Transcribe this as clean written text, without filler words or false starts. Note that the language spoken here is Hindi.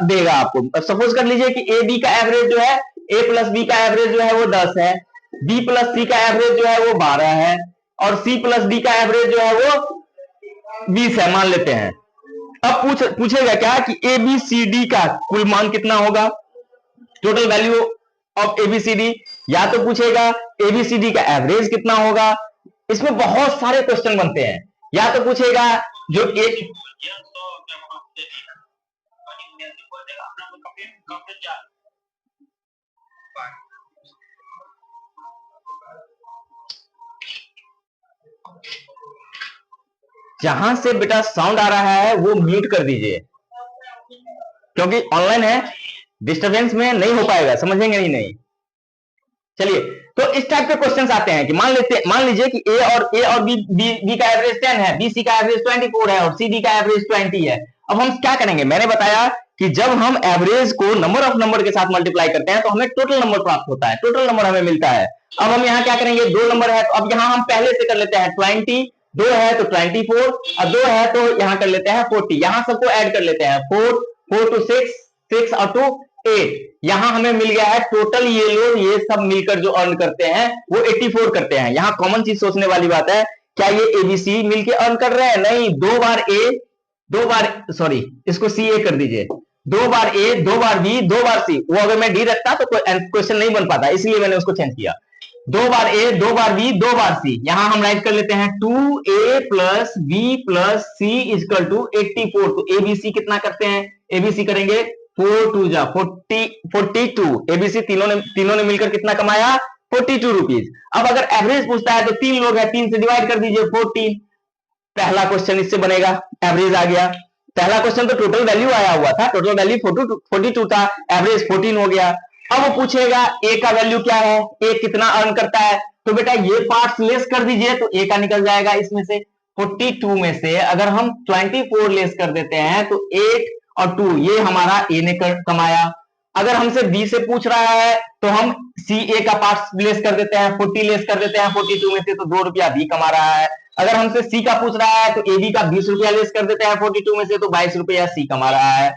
देगा आपको। सपोज कर लीजिए कि ए बी का एवरेज जो है, ए प्लस बी का एवरेज जो है वो 10 है, बी प्लस सी का एवरेज जो है वो 12 है, और सी प्लस डी का एवरेज जो है वो 20 है, मान लेते हैं। अब पूछेगा क्या कि ए बी सी डी का कुल मान कितना होगा, टोटल वैल्यू ऑफ एबीसीडी, या तो पूछेगा एबीसीडी का एवरेज कितना होगा। इसमें बहुत सारे क्वेश्चन बनते हैं। या तो पूछेगा जो एक जहां से बेटा साउंड आ रहा है वो म्यूट कर दीजिए, क्योंकि ऑनलाइन है, डिस्टरबेंस में नहीं हो पाएगा, समझेंगे नहीं। चलिए, तो इस टाइप के क्वेश्चंस आते हैं कि मान लीजिए कि ए और बी का एवरेज 10 है, बी सी का एवरेज 24 है और सी डी का एवरेज 20 है। अब हम क्या करेंगे, मैंने बताया कि जब हम एवरेज को नंबर ऑफ नंबर के साथ मल्टीप्लाई करते हैं तो हमें टोटल नंबर प्राप्त होता है, टोटल नंबर हमें मिलता है। अब हम यहाँ क्या करेंगे, दो नंबर है तो अब यहाँ हम पहले से कर लेते हैं 20, दो है तो 24 और दो है तो यहाँ कर लेते हैं 40, यहाँ सबको ऐड कर लेते हैं, 4 to 6, 6 और 2 8, यहां हमें मिल गया है टोटल। ये लोग ये सब मिलकर जो अर्न करते हैं वो 84 करते हैं। यहां कॉमन चीज सोचने वाली बात है, क्या ये एबीसी मिलके अर्न कर रहे हैं? नहीं, दो बार ए, दो बार सॉरी इसको सी ए कर दीजिए, दो बार ए, दो बार बी, दो बार सी। वो अगर मैं डी रखता तो क्वेश्चन नहीं बन पाता, इसलिए मैंने उसको चेंज किया। दो बार ए, दो बार बी, दो बार सी। यहां हम राइट कर लेते हैं 2a plus b plus c is equal to 84। तो एबीसी कितना करते हैं, एबीसी करेंगे 4 2 जा 42। एबीसी तीनों ने मिलकर कितना कमाया, 42 रुपीज। अब अगर एवरेज पूछता है तो तीन लोग हैं, 3 से डिवाइड कर दीजिए 14। पहला क्वेश्चन इससे बनेगा, एवरेज आ गया। पहला क्वेश्चन तो टोटल वैल्यू आया हुआ था, टोटल वैल्यू 42 था, एवरेज 14 हो गया। अब वो पूछेगा ए का वैल्यू क्या है, ए कितना अर्न करता है। तो बेटा ये पार्ट्स लेस कर दीजिए तो ए का निकल जाएगा इसमें से। 42 में से अगर हम 24 लेस कर देते हैं तो 8 और 2 ये हमारा ए ने कमाया। अगर हमसे बी से पूछ रहा है तो हम सी ए का पार्ट लेस कर देते हैं, 40 लेस कर देते हैं 42 में से, तो 2 रुपया बी कमा रहा है। अगर हमसे सी का पूछ रहा है तो ए बी का 20 रुपया लेस कर देते हैं 42 में से, तो 22 रुपया सी कमा रहा है।